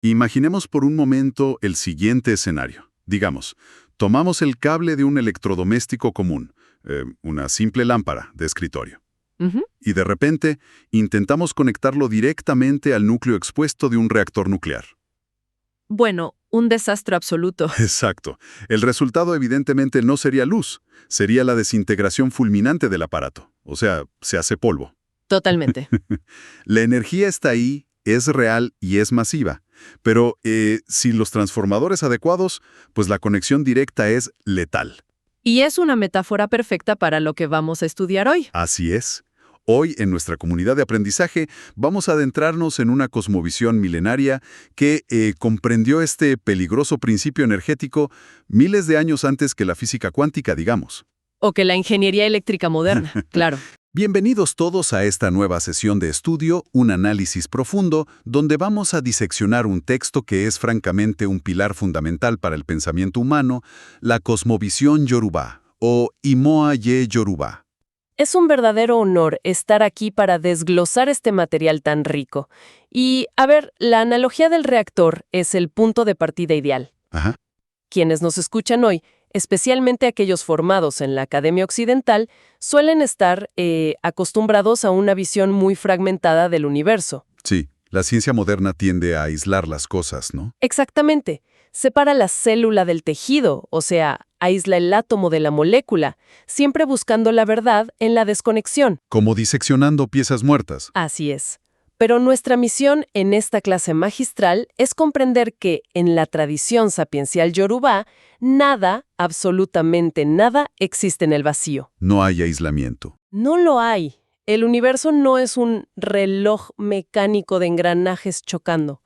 Imaginemos por un momento el siguiente escenario. Digamos, tomamos el cable de un electrodoméstico común, una simple lámpara de escritorio, Ujú. y de repente intentamos conectarlo directamente al núcleo expuesto de un reactor nuclear. Bueno, un desastre absoluto. Exacto. El resultado evidentemente no sería luz, sería la desintegración fulminante del aparato. O sea, se hace polvo. Totalmente. La energía está ahí, es real y es masiva. Pero sin los transformadores adecuados, pues la conexión directa es letal. Y es una metáfora perfecta para lo que vamos a estudiar hoy. Así es. Hoy, en nuestra comunidad de aprendizaje, vamos a adentrarnos en una cosmovisión milenaria que comprendió este peligroso principio energético miles de años antes que la física cuántica, digamos. O que la ingeniería eléctrica moderna, claro. Bienvenidos todos a esta nueva sesión de estudio, un análisis profundo, donde vamos a diseccionar un texto que es francamente un pilar fundamental para el pensamiento humano, la cosmovisión Yoruba, o Imoa Ye Yoruba. Es un verdadero honor estar aquí para desglosar este material tan rico. Y, a ver, la analogía del reactor es el punto de partida ideal. Ajá. Quienes nos escuchan hoy, especialmente aquellos formados en la Academia Occidental, suelen estar acostumbrados a una visión muy fragmentada del universo. Sí, la ciencia moderna tiende a aislar las cosas, ¿no? Exactamente. Separa la célula del tejido, o sea, aísla el átomo de la molécula, siempre buscando la verdad en la desconexión. Como diseccionando piezas muertas. Así es. Pero nuestra misión en esta clase magistral es comprender que, en la tradición sapiencial yorubá, nada, absolutamente nada, existe en el vacío. No hay aislamiento. No lo hay. El universo no es un reloj mecánico de engranajes chocando.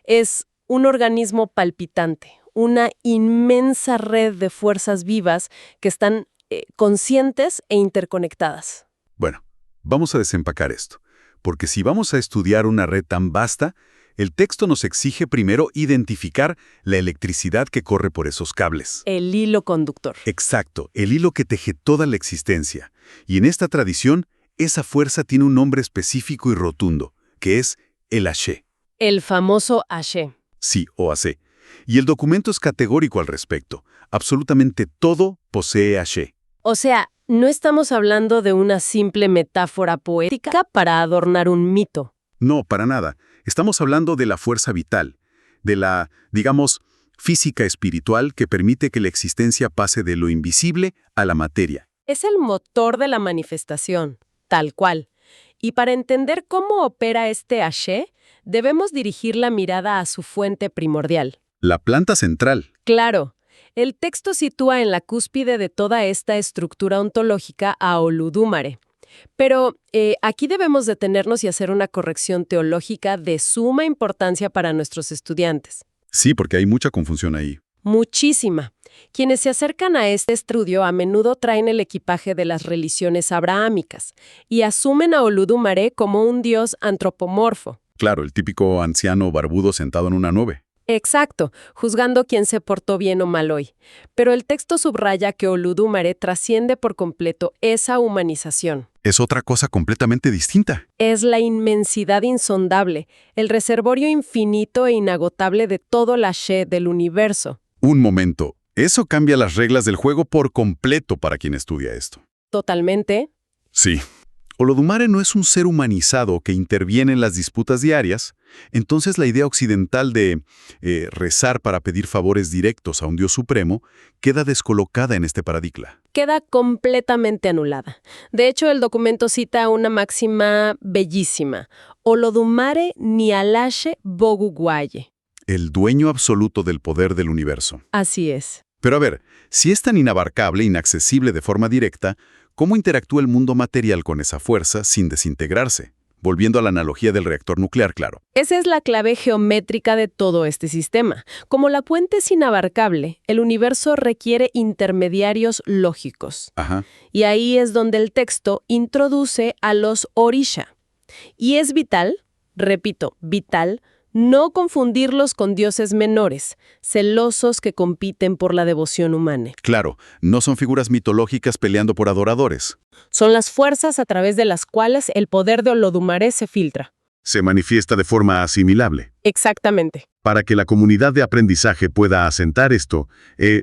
Es un organismo palpitante, una inmensa red de fuerzas vivas que están conscientes e interconectadas. Bueno, vamos a desempacar esto. Porque si vamos a estudiar una red tan vasta, el texto nos exige primero identificar la electricidad que corre por esos cables. El hilo conductor. Exacto, el hilo que teje toda la existencia. Y en esta tradición, esa fuerza tiene un nombre específico y rotundo, que es el Ashe. El famoso Ashe. Sí, o Ashe. Y el documento es categórico al respecto. Absolutamente todo posee Ashe. O sea, no estamos hablando de una simple metáfora poética para adornar un mito. No, para nada. Estamos hablando de la fuerza vital, de la, digamos, física espiritual que permite que la existencia pase de lo invisible a la materia. Es el motor de la manifestación, tal cual. Y para entender cómo opera este Ashe, debemos dirigir la mirada a su fuente primordial. La planta central. Claro. El texto sitúa en la cúspide de toda esta estructura ontológica a Oludumare. Pero aquí debemos detenernos y hacer una corrección teológica de suma importancia para nuestros estudiantes. Sí, porque hay mucha confusión ahí. Muchísima. Quienes se acercan a este estudio a menudo traen el equipaje de las religiones abrahámicas y asumen a Oludumare como un dios antropomorfo. Claro, el típico anciano barbudo sentado en una nube. Exacto, juzgando quién se portó bien o mal hoy. Pero el texto subraya que Oludumare trasciende por completo esa humanización. Es otra cosa completamente distinta. Es la inmensidad insondable, el reservorio infinito e inagotable de todo el Ashe del universo. Un momento, eso cambia las reglas del juego por completo para quien estudia esto. Totalmente. Sí. Olodumare no es un ser humanizado que interviene en las disputas diarias, entonces la idea occidental de rezar para pedir favores directos a un Dios supremo queda descolocada en este paradigma. Queda completamente anulada. De hecho, el documento cita una máxima bellísima. Olodumare ni Alashe Boguguaye. El dueño absoluto del poder del universo. Así es. Pero a ver, si es tan inabarcable, inaccesible de forma directa, ¿cómo interactúa el mundo material con esa fuerza sin desintegrarse? Volviendo a la analogía del reactor nuclear, claro. Esa es la clave geométrica de todo este sistema. Como la puente es inabarcable, el universo requiere intermediarios lógicos. Ajá. Y ahí es donde el texto introduce a los Orisha. Y es vital, repito, vital, no confundirlos con dioses menores, celosos que compiten por la devoción humana. Claro, no son figuras mitológicas peleando por adoradores. Son las fuerzas a través de las cuales el poder de Olodumare se filtra. Se manifiesta de forma asimilable. Exactamente. Para que la comunidad de aprendizaje pueda asentar esto,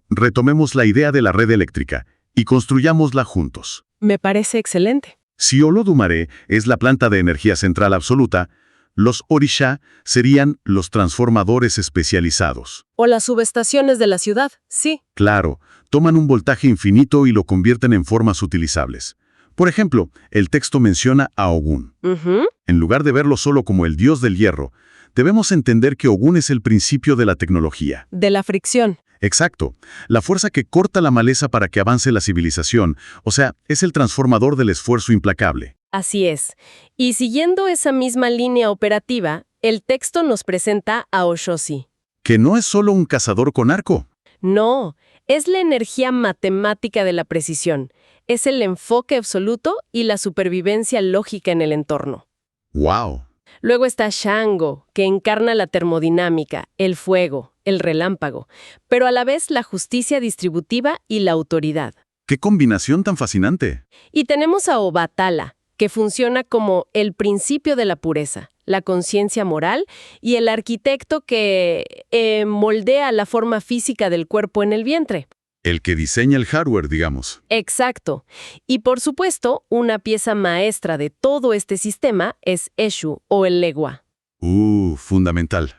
retomemos la idea de la red eléctrica y construyámosla juntos. Me parece excelente. Si Olodumare es la planta de energía central absoluta, los Orisha serían los transformadores especializados. O las subestaciones de la ciudad, sí. Claro, toman un voltaje infinito y lo convierten en formas utilizables. Por ejemplo, el texto menciona a Ogún. En lugar de verlo solo como el dios del hierro, debemos entender que Ogún es el principio de la tecnología. De la fricción. Exacto, la fuerza que corta la maleza para que avance la civilización, o sea, es el transformador del esfuerzo implacable. Así es. Y siguiendo esa misma línea operativa, el texto nos presenta a Oshosi. Que no es solo un cazador con arco. No, es la energía matemática de la precisión. Es el enfoque absoluto y la supervivencia lógica en el entorno. ¡Wow! Luego está Shango, que encarna la termodinámica, el fuego, el relámpago, pero a la vez la justicia distributiva y la autoridad. ¡Qué combinación tan fascinante! Y tenemos a Obatala, que funciona como el principio de la pureza, la conciencia moral y el arquitecto que moldea la forma física del cuerpo en el vientre. El que diseña el hardware, digamos. Exacto. Y por supuesto, una pieza maestra de todo este sistema es Eshu o el Legua. Fundamental.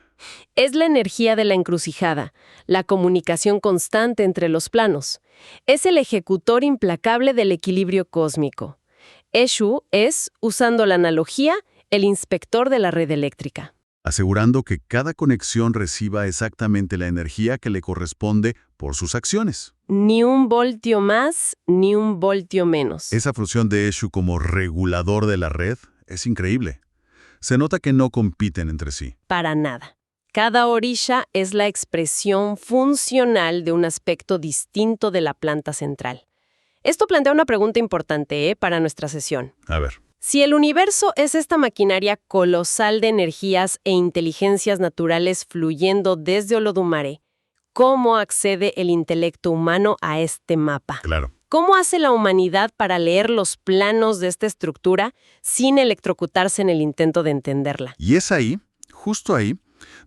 Es la energía de la encrucijada, la comunicación constante entre los planos. Es el ejecutor implacable del equilibrio cósmico. Eshu es, usando la analogía, el inspector de la red eléctrica. Asegurando que cada conexión reciba exactamente la energía que le corresponde por sus acciones. Ni un voltio más, ni un voltio menos. Esa función de Eshu como regulador de la red es increíble. Se nota que no compiten entre sí. Para nada. Cada orisha es la expresión funcional de un aspecto distinto de la planta central. Esto plantea una pregunta importante, para nuestra sesión. A ver. Si el universo es esta maquinaria colosal de energías e inteligencias naturales fluyendo desde Olodumare, ¿cómo accede el intelecto humano a este mapa? Claro. ¿Cómo hace la humanidad para leer los planos de esta estructura sin electrocutarse en el intento de entenderla? Y es ahí, justo ahí,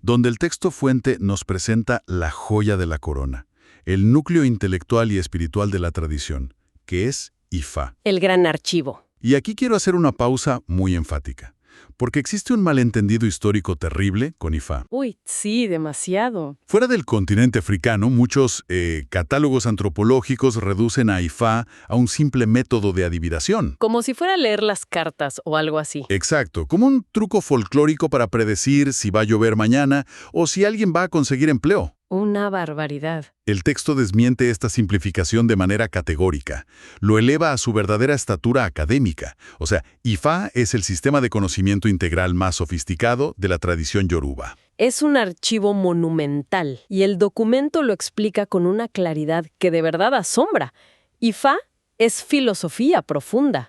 donde el texto fuente nos presenta la joya de la corona, el núcleo intelectual y espiritual de la tradición, que es Ifá. El gran archivo. Y aquí quiero hacer una pausa muy enfática, porque existe un malentendido histórico terrible con Ifá. Uy, sí, demasiado. Fuera del continente africano, muchos catálogos antropológicos reducen a Ifá a un simple método de adivinación. Como si fuera a leer las cartas o algo así. Exacto, como un truco folclórico para predecir si va a llover mañana o si alguien va a conseguir empleo. Una barbaridad. El texto desmiente esta simplificación de manera categórica. Lo eleva a su verdadera estatura académica. O sea, Ifá es el sistema de conocimiento integral más sofisticado de la tradición yoruba. Es un archivo monumental y el documento lo explica con una claridad que de verdad asombra. Ifá es filosofía profunda,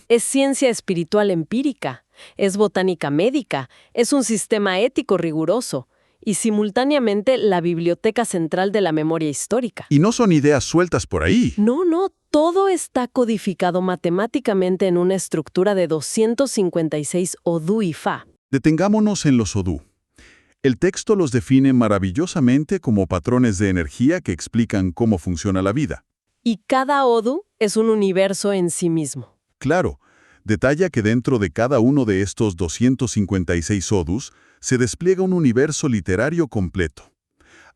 es ciencia espiritual empírica, es botánica médica, es un sistema ético riguroso y simultáneamente la biblioteca central de la memoria histórica. Y no son ideas sueltas por ahí. No, todo está codificado matemáticamente en una estructura de 256 Odu Ifá. Detengámonos en los Odú. El texto los define maravillosamente como patrones de energía que explican cómo funciona la vida. Y cada Odu es un universo en sí mismo. Claro, detalla que dentro de cada uno de estos 256 Odus se despliega un universo literario completo.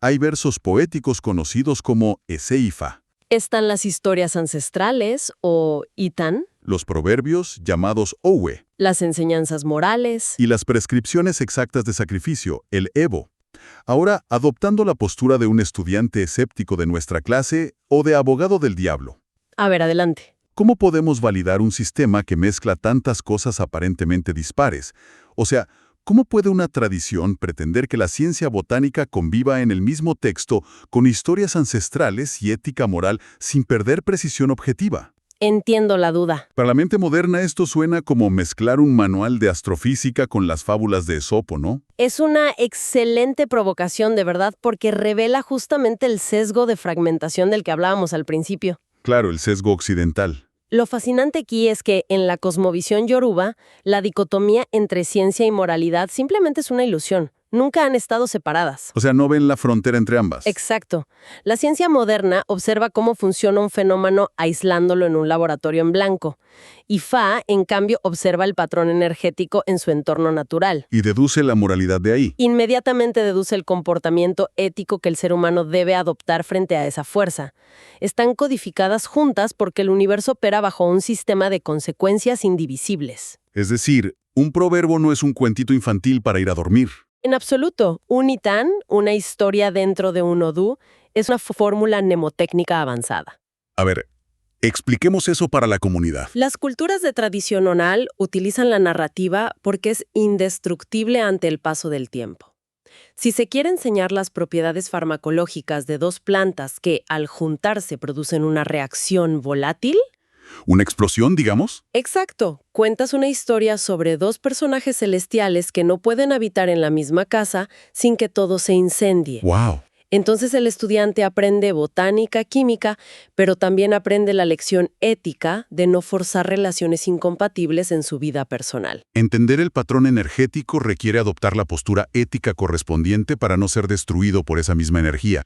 Hay versos poéticos conocidos como Ese-Ifá. Están las historias ancestrales, o Itan, Los proverbios, llamados Owe. las enseñanzas morales. Y las prescripciones exactas de sacrificio, el Evo. Ahora, adoptando la postura de un estudiante escéptico de nuestra clase o de abogado del diablo. A ver, adelante. ¿Cómo podemos validar un sistema que mezcla tantas cosas aparentemente dispares? O sea, ¿cómo puede una tradición pretender que la ciencia botánica conviva en el mismo texto con historias ancestrales y ética moral sin perder precisión objetiva? Entiendo la duda. Para la mente moderna esto suena como mezclar un manual de astrofísica con las fábulas de Esopo, ¿no? Es una excelente provocación, de verdad, porque revela justamente el sesgo de fragmentación del que hablábamos al principio. Claro, el sesgo occidental. Lo fascinante aquí es que en la cosmovisión yoruba, la dicotomía entre ciencia y moralidad simplemente es una ilusión. Nunca han estado separadas. O sea, no ven la frontera entre ambas. Exacto. La ciencia moderna observa cómo funciona un fenómeno aislándolo en un laboratorio en blanco. Ifá, en cambio, observa el patrón energético en su entorno natural. Y deduce la moralidad de ahí. Inmediatamente deduce el comportamiento ético que el ser humano debe adoptar frente a esa fuerza. Están codificadas juntas porque el universo opera bajo un sistema de consecuencias indivisibles. Es decir, un proverbio no es un cuentito infantil para ir a dormir. En absoluto, un Itán, una historia dentro de un Odú, es una fórmula mnemotécnica avanzada. A ver, expliquemos eso para la comunidad. Las culturas de tradición oral utilizan la narrativa porque es indestructible ante el paso del tiempo. Si se quiere enseñar las propiedades farmacológicas de dos plantas que, al juntarse, producen una reacción volátil. ¿Una explosión, digamos? Exacto. Cuentas una historia sobre dos personajes celestiales que no pueden habitar en la misma casa sin que todo se incendie. ¡Wow! Entonces el estudiante aprende botánica, química, pero también aprende la lección ética de no forzar relaciones incompatibles en su vida personal. Entender el patrón energético requiere adoptar la postura ética correspondiente para no ser destruido por esa misma energía.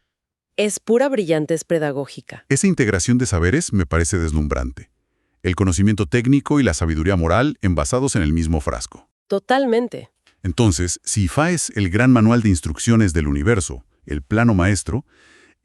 Es pura brillantez pedagógica. Esa integración de saberes me parece deslumbrante. El conocimiento técnico y la sabiduría moral envasados en el mismo frasco. Totalmente. Entonces, si Ifá es el gran manual de instrucciones del universo, el plano maestro,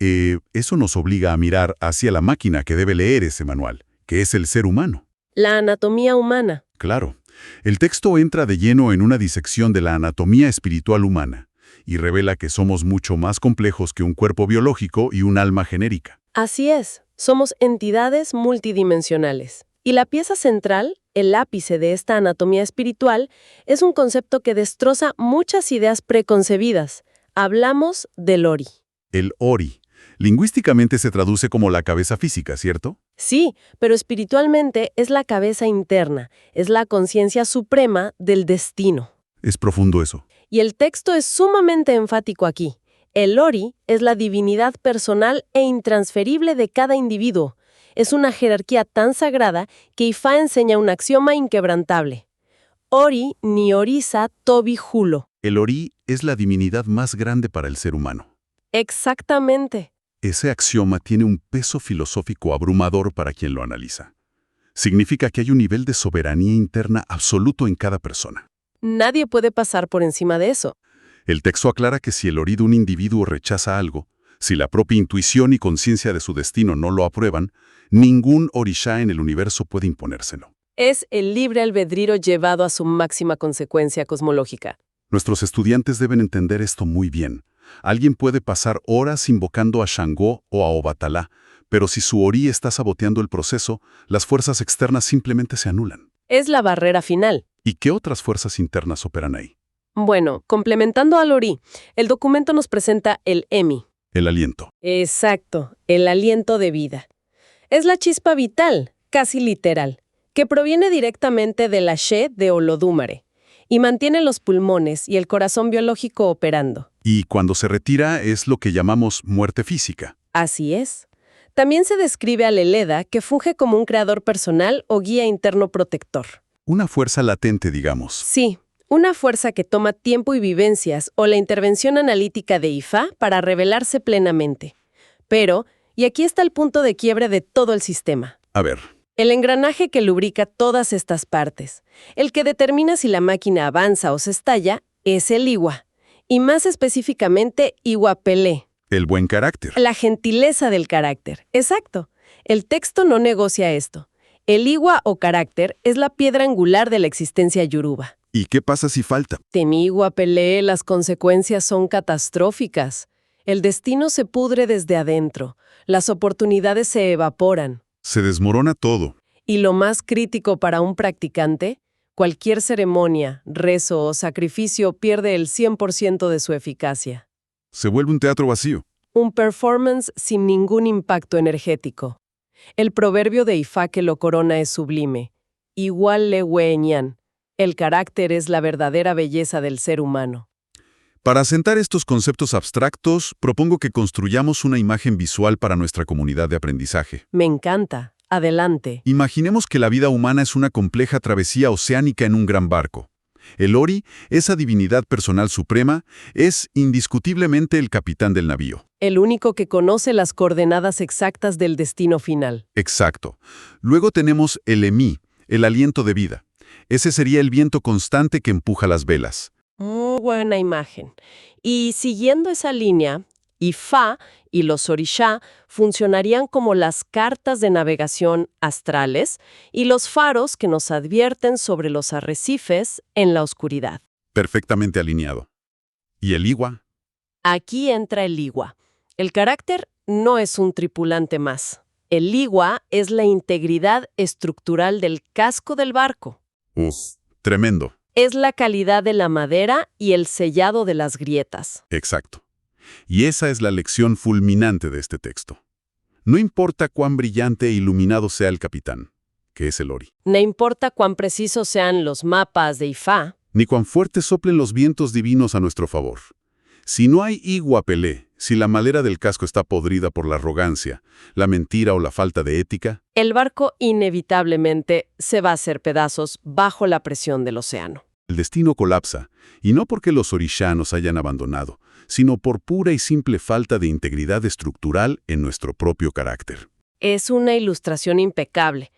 eso nos obliga a mirar hacia la máquina que debe leer ese manual, que es el ser humano. La anatomía humana. Claro, el texto entra de lleno en una disección de la anatomía espiritual humana y revela que somos mucho más complejos que un cuerpo biológico y un alma genérica. Así es, somos entidades multidimensionales. Y la pieza central, el ápice de esta anatomía espiritual, es un concepto que destroza muchas ideas preconcebidas. Hablamos del Ori. El Ori. Lingüísticamente se traduce como la cabeza física, ¿cierto? Sí, pero espiritualmente es la cabeza interna, es la conciencia suprema del destino. Es profundo eso. Y el texto es sumamente enfático aquí. El Ori es la divinidad personal e intransferible de cada individuo. Es una jerarquía tan sagrada que Ifá enseña un axioma inquebrantable. Ori ni Orisa tobi julo. El Ori es la divinidad más grande para el ser humano. Exactamente. Ese axioma tiene un peso filosófico abrumador para quien lo analiza. Significa que hay un nivel de soberanía interna absoluto en cada persona. Nadie puede pasar por encima de eso. El texto aclara que si el Ori de un individuo rechaza algo, si la propia intuición y conciencia de su destino no lo aprueban, ningún Orisha en el universo puede imponérselo. Es el libre albedrío llevado a su máxima consecuencia cosmológica. Nuestros estudiantes deben entender esto muy bien. Alguien puede pasar horas invocando a Shango o a Obatalá, pero si su Ori está saboteando el proceso, las fuerzas externas simplemente se anulan. Es la barrera final. ¿Y qué otras fuerzas internas operan ahí? Bueno, complementando al Ori, el documento nos presenta el Emi. El aliento. Exacto, el aliento de vida. Es la chispa vital, casi literal, que proviene directamente de la She de Olodumare y mantiene los pulmones y el corazón biológico operando. Y cuando se retira es lo que llamamos muerte física. Así es. También se describe al Eleda, que funge como un creador personal o guía interno protector. Una fuerza latente, digamos. Sí, una fuerza que toma tiempo y vivencias o la intervención analítica de Ifá para revelarse plenamente. Pero, y aquí está el punto de quiebre de todo el sistema. A ver. El engranaje que lubrica todas estas partes, el que determina si la máquina avanza o se estalla, es el Iwa. Y más específicamente, Iwapelé. El buen carácter. La gentileza del carácter. Exacto. El texto no negocia esto. El Iwa o carácter es la piedra angular de la existencia yoruba. ¿Y qué pasa si falta? En Iwapelé las consecuencias son catastróficas. El destino se pudre desde adentro. Las oportunidades se evaporan. Se desmorona todo. Y lo más crítico para un practicante, cualquier ceremonia, rezo o sacrificio pierde el 100% de su eficacia. Se vuelve un teatro vacío. Un performance sin ningún impacto energético. El proverbio de Ifá que lo corona es sublime. Igual le hueñan. El carácter es la verdadera belleza del ser humano. Para asentar estos conceptos abstractos, propongo que construyamos una imagen visual para nuestra comunidad de aprendizaje. Me encanta. Adelante. Imaginemos que la vida humana es una compleja travesía oceánica en un gran barco. El Ori, esa divinidad personal suprema, es indiscutiblemente el capitán del navío. El único que conoce las coordenadas exactas del destino final. Exacto. Luego tenemos el Emi, el aliento de vida. Ese sería el viento constante que empuja las velas. Muy buena imagen. Y siguiendo esa línea, Ifá y los Orisha funcionarían como las cartas de navegación astrales y los faros que nos advierten sobre los arrecifes en la oscuridad. Perfectamente alineado. ¿Y el Iwa? Aquí entra el Iwa. El carácter no es un tripulante más. El Iwa es la integridad estructural del casco del barco. Tremendo. Es la calidad de la madera y el sellado de las grietas. Exacto. Y esa es la lección fulminante de este texto. No importa cuán brillante e iluminado sea el capitán, que es el Ori, No importa cuán precisos sean los mapas de Ifá, ni cuán fuertes soplen los vientos divinos a nuestro favor. Si no hay Iwa Pelé, si la madera del casco está podrida por la arrogancia, la mentira o la falta de ética, el barco inevitablemente se va a hacer pedazos bajo la presión del océano. el destino colapsa, y no porque los Orisha nos hayan abandonado, sino por pura y simple falta de integridad estructural en nuestro propio carácter. Es una ilustración impecable.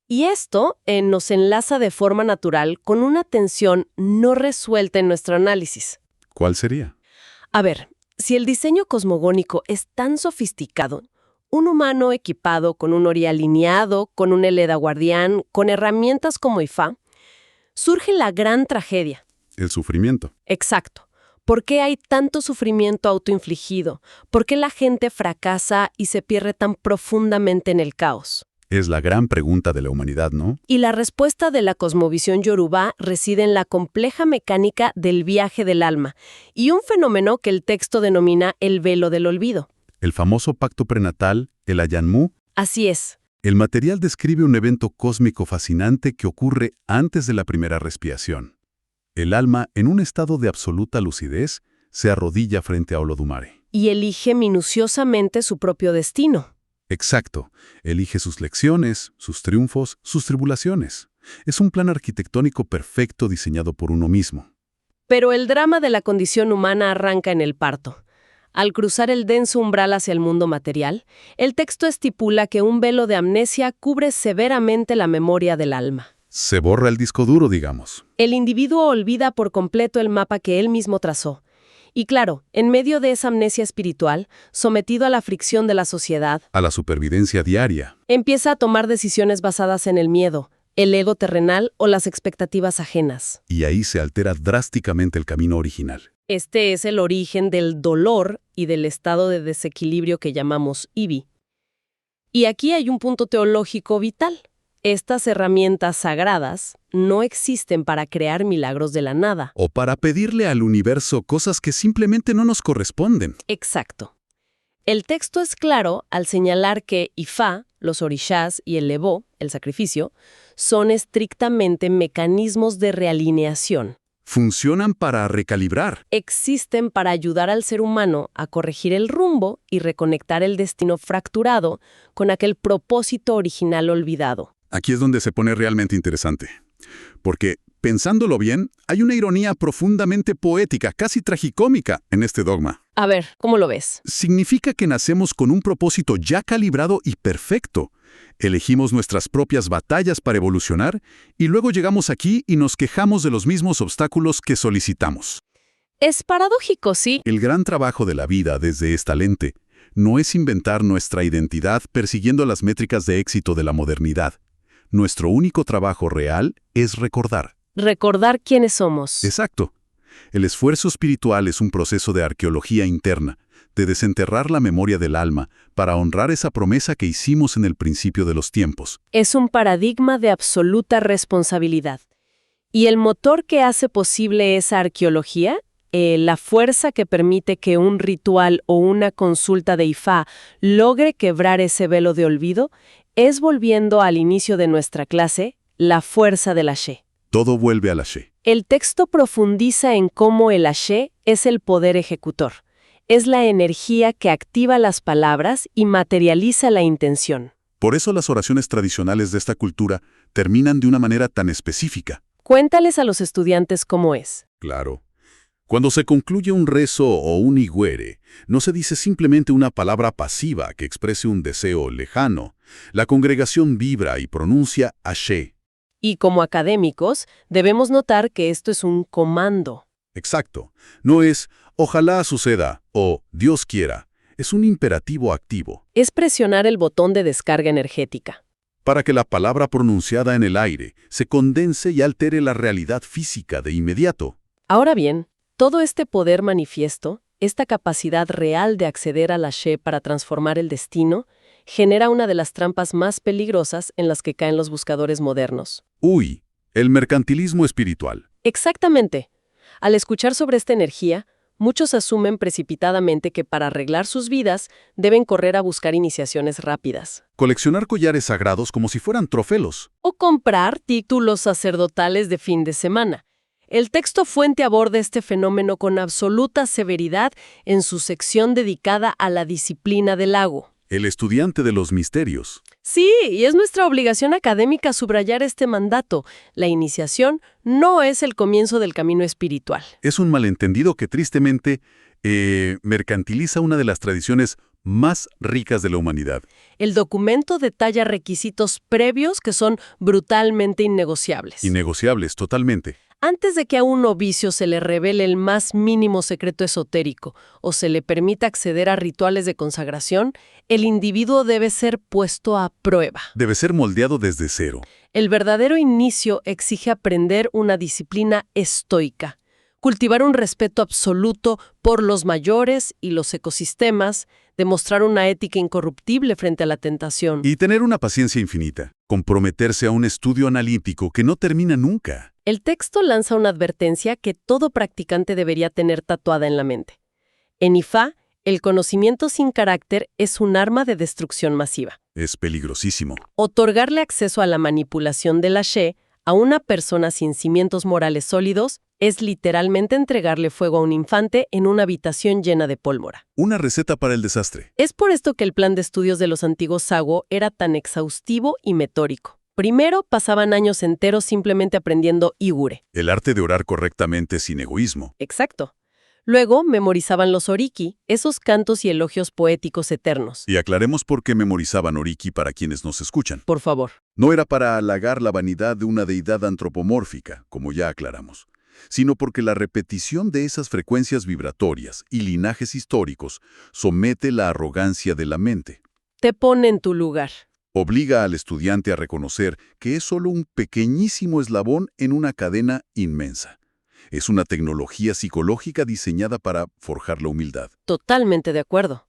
Y esto nos enlaza de forma natural con una tensión no resuelta en nuestro análisis. ¿Cuál sería? A ver, si el diseño cosmogónico es tan sofisticado, un humano equipado con un Ori alineado, con un Eleda guardián, con herramientas como Ifá, surge la gran tragedia. El sufrimiento. Exacto. ¿Por qué hay tanto sufrimiento autoinfligido? ¿Por qué la gente fracasa y se pierde tan profundamente en el caos? Es la gran pregunta de la humanidad, ¿no? Y la respuesta de la cosmovisión yorubá reside en la compleja mecánica del viaje del alma y un fenómeno que el texto denomina el velo del olvido. El famoso pacto prenatal, el Ayanmu. Así es. El material describe un evento cósmico fascinante que ocurre antes de la primera respiración. El alma, en un estado de absoluta lucidez, se arrodilla frente a Olodumare. Y elige minuciosamente su propio destino. Exacto. Elige sus lecciones, sus triunfos, sus tribulaciones. Es un plan arquitectónico perfecto diseñado por uno mismo. Pero el drama de la condición humana arranca en el parto. Al cruzar el denso umbral hacia el mundo material, el texto estipula que un velo de amnesia cubre severamente la memoria del alma. Se borra el disco duro, digamos. El individuo olvida por completo el mapa que él mismo trazó. Y claro, en medio de esa amnesia espiritual, sometido a la fricción de la sociedad, A la supervivencia diaria. empieza a tomar decisiones basadas en el miedo, el ego terrenal o las expectativas ajenas. Y ahí se altera drásticamente el camino original. Este es el origen del dolor y del estado de desequilibrio que llamamos Ibi. Y aquí hay un punto teológico vital. Estas herramientas sagradas no existen para crear milagros de la nada. O para pedirle al universo cosas que simplemente no nos corresponden. Exacto. El texto es claro al señalar que Ifá, los orishas y el Lebó, el sacrificio, son estrictamente mecanismos de realineación. Funcionan para recalibrar. Existen para ayudar al ser humano a corregir el rumbo y reconectar el destino fracturado con aquel propósito original olvidado. Aquí es donde se pone realmente interesante. Porque, pensándolo bien, hay una ironía profundamente poética, casi tragicómica, en este dogma. A ver, ¿cómo lo ves? Significa que nacemos con un propósito ya calibrado y perfecto. Elegimos nuestras propias batallas para evolucionar y luego llegamos aquí y nos quejamos de los mismos obstáculos que solicitamos. Es paradójico, sí. El gran trabajo de la vida desde esta lente no es inventar nuestra identidad persiguiendo las métricas de éxito de la modernidad. Nuestro único trabajo real es recordar. Recordar quiénes somos. Exacto. El esfuerzo espiritual es un proceso de arqueología interna, de desenterrar la memoria del alma para honrar esa promesa que hicimos en el principio de los tiempos. Es un paradigma de absoluta responsabilidad. ¿Y el motor que hace posible esa arqueología? La fuerza que permite que un ritual o una consulta de Ifá logre quebrar ese velo de olvido, es, volviendo al inicio de nuestra clase, la fuerza del Ashe. Todo vuelve al Ashe. El texto profundiza en cómo el Ashe es el poder ejecutor. Es la energía que activa las palabras y materializa la intención. Por eso las oraciones tradicionales de esta cultura terminan de una manera tan específica. Cuéntales a los estudiantes cómo es. Claro. Cuando se concluye un rezo o un higuere, no se dice simplemente una palabra pasiva que exprese un deseo lejano. La congregación vibra y pronuncia Ashe. Y como académicos, debemos notar que esto es un comando. Exacto. No es ojalá suceda o Dios quiera. Es un imperativo activo. Es presionar el botón de descarga energética. Para que la palabra pronunciada en el aire se condense y altere la realidad física de inmediato. Ahora bien, todo este poder manifiesto, esta capacidad real de acceder al Ashe para transformar el destino, genera una de las trampas más peligrosas en las que caen los buscadores modernos. Uy, el mercantilismo espiritual. Exactamente. Al escuchar sobre esta energía, muchos asumen precipitadamente que para arreglar sus vidas deben correr a buscar iniciaciones rápidas. Coleccionar collares sagrados como si fueran trofeos. O comprar títulos sacerdotales de fin de semana. El texto fuente aborda este fenómeno con absoluta severidad en su sección dedicada a la disciplina del lago. El estudiante de los misterios. Sí, y es nuestra obligación académica subrayar este mandato. La iniciación no es el comienzo del camino espiritual. Es un malentendido que tristemente mercantiliza una de las tradiciones más ricas de la humanidad. El documento detalla requisitos previos que son brutalmente innegociables. Innegociables, totalmente. Antes de que a un novicio se le revele el más mínimo secreto esotérico o se le permita acceder a rituales de consagración, el individuo debe ser puesto a prueba. Debe ser moldeado desde cero. El verdadero inicio exige aprender una disciplina estoica, cultivar un respeto absoluto por los mayores y los ecosistemas, demostrar una ética incorruptible frente a la tentación. Y tener una paciencia infinita. Comprometerse a un estudio analítico que no termina nunca. El texto lanza una advertencia que todo practicante debería tener tatuada en la mente. En Ifá, el conocimiento sin carácter es un arma de destrucción masiva. Es peligrosísimo. Otorgarle acceso a la manipulación del Ashe a una persona sin cimientos morales sólidos es literalmente entregarle fuego a un infante en una habitación llena de pólvora. Una receta para el desastre. Es por esto que el plan de estudios de los antiguos Sago era tan exhaustivo y metódico. Primero, pasaban años enteros simplemente aprendiendo higure. El arte de orar correctamente sin egoísmo. Exacto. Luego, memorizaban los oriki, esos cantos y elogios poéticos eternos. Y aclaremos por qué memorizaban oriki para quienes nos escuchan. Por favor. No era para halagar la vanidad de una deidad antropomórfica, como ya aclaramos, sino porque la repetición de esas frecuencias vibratorias y linajes históricos somete la arrogancia de la mente. Te pone en tu lugar. Obliga al estudiante a reconocer que es solo un pequeñísimo eslabón en una cadena inmensa. Es una tecnología psicológica diseñada para forjar la humildad. Totalmente de acuerdo.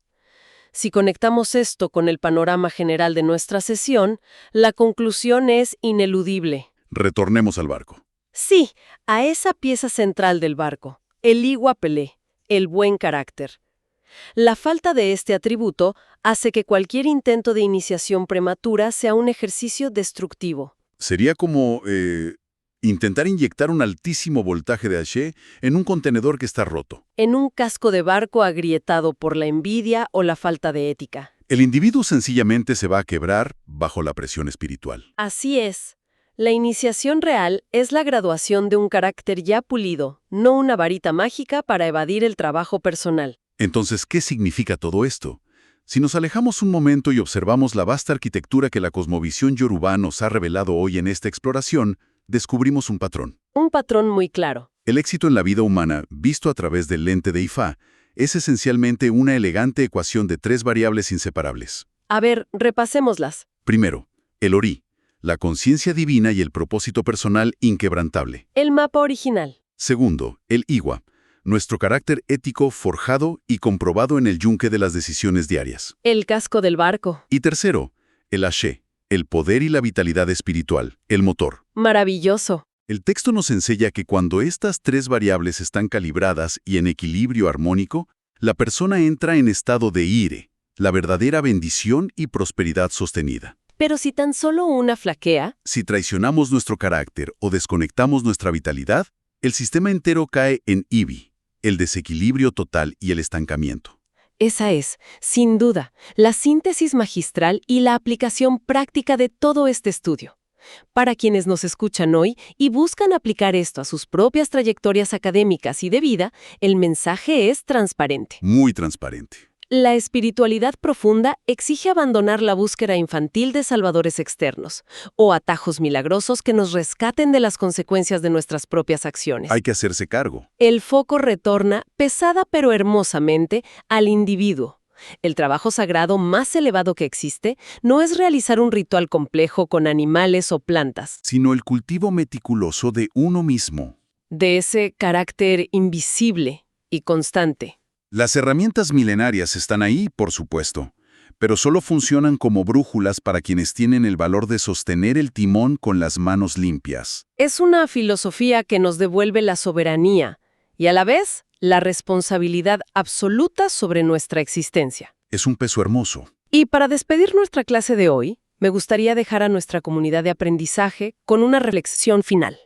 Si conectamos esto con el panorama general de nuestra sesión, la conclusión es ineludible. Retornemos al barco. Sí, a esa pieza central del barco, el iguapelé, el buen carácter. La falta de este atributo hace que cualquier intento de iniciación prematura sea un ejercicio destructivo. Sería como intentar inyectar un altísimo voltaje de Ashe en un contenedor que está roto. En un casco de barco agrietado por la envidia o la falta de ética. El individuo sencillamente se va a quebrar bajo la presión espiritual. Así es. La iniciación real es la graduación de un carácter ya pulido, no una varita mágica para evadir el trabajo personal. Entonces, ¿qué significa todo esto? Si nos alejamos un momento y observamos la vasta arquitectura que la cosmovisión yorubá nos ha revelado hoy en esta exploración, descubrimos un patrón. Un patrón muy claro. El éxito en la vida humana, visto a través del lente de Ifá, es esencialmente una elegante ecuación de 3 variables inseparables. A ver, repasémoslas. Primero, el Ori, la conciencia divina y el propósito personal inquebrantable. El mapa original. Segundo, el Iwa, nuestro carácter ético forjado y comprobado en el yunque de las decisiones diarias. El casco del barco. Y tercero, el Ashe, el poder y la vitalidad espiritual, el motor. Maravilloso. El texto nos enseña que cuando estas 3 variables están calibradas y en equilibrio armónico, la persona entra en estado de ire, la verdadera bendición y prosperidad sostenida. Pero si tan solo una flaquea, Si traicionamos nuestro carácter o desconectamos nuestra vitalidad, el sistema entero cae en Ibi, el desequilibrio total y el estancamiento. Esa es, sin duda, la síntesis magistral y la aplicación práctica de todo este estudio. Para quienes nos escuchan hoy y buscan aplicar esto a sus propias trayectorias académicas y de vida, el mensaje es transparente. Muy transparente. La espiritualidad profunda exige abandonar la búsqueda infantil de salvadores externos o atajos milagrosos que nos rescaten de las consecuencias de nuestras propias acciones. Hay que hacerse cargo. El foco retorna, pesada pero hermosamente, al individuo. El trabajo sagrado más elevado que existe no es realizar un ritual complejo con animales o plantas, Sino el cultivo meticuloso de uno mismo. de ese carácter invisible y constante. Las herramientas milenarias están ahí, por supuesto, pero solo funcionan como brújulas para quienes tienen el valor de sostener el timón con las manos limpias. Es una filosofía que nos devuelve la soberanía y a la vez la responsabilidad absoluta sobre nuestra existencia. Es un peso hermoso. Y para despedir nuestra clase de hoy, me gustaría dejar a nuestra comunidad de aprendizaje con una reflexión final.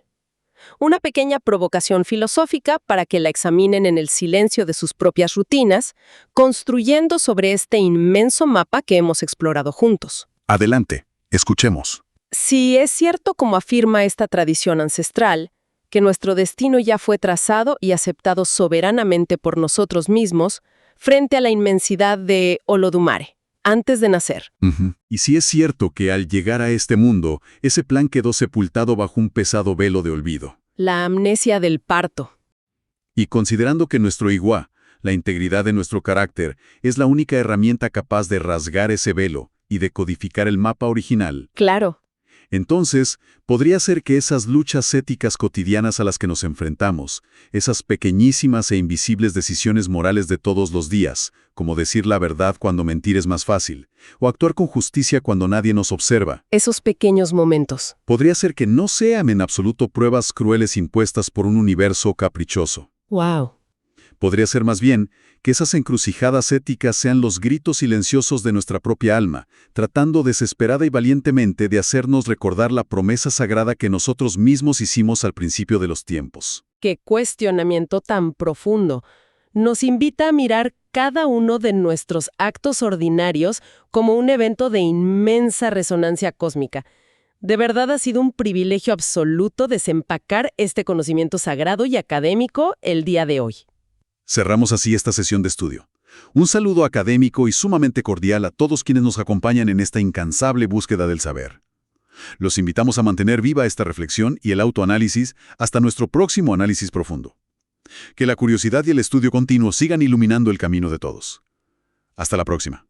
Una pequeña provocación filosófica para que la examinen en el silencio de sus propias rutinas, construyendo sobre este inmenso mapa que hemos explorado juntos. Adelante, escuchemos. Si es cierto, como afirma esta tradición ancestral, que nuestro destino ya fue trazado y aceptado soberanamente por nosotros mismos frente a la inmensidad de Olodumare, antes de nacer. Y si es cierto que al llegar a este mundo, ese plan quedó sepultado bajo un pesado velo de olvido. La amnesia del parto. Y considerando que nuestro Igua, la integridad de nuestro carácter, es la única herramienta capaz de rasgar ese velo y de codificar el mapa original, Claro. entonces podría ser que esas luchas éticas cotidianas a las que nos enfrentamos, esas pequeñísimas e invisibles decisiones morales de todos los días, como decir la verdad cuando mentir es más fácil, o actuar con justicia cuando nadie nos observa, Esos pequeños momentos. podría ser que no sean en absoluto pruebas crueles impuestas por un universo caprichoso. ¡Wow! Podría ser más bien que esas encrucijadas éticas sean los gritos silenciosos de nuestra propia alma, tratando desesperada y valientemente de hacernos recordar la promesa sagrada que nosotros mismos hicimos al principio de los tiempos. ¡Qué cuestionamiento tan profundo! Nos invita a mirar cada uno de nuestros actos ordinarios como un evento de inmensa resonancia cósmica. De verdad ha sido un privilegio absoluto desempacar este conocimiento sagrado y académico el día de hoy. Cerramos así esta sesión de estudio. Un saludo académico y sumamente cordial a todos quienes nos acompañan en esta incansable búsqueda del saber. Los invitamos a mantener viva esta reflexión y el autoanálisis hasta nuestro próximo análisis profundo. Que la curiosidad y el estudio continuo sigan iluminando el camino de todos. Hasta la próxima.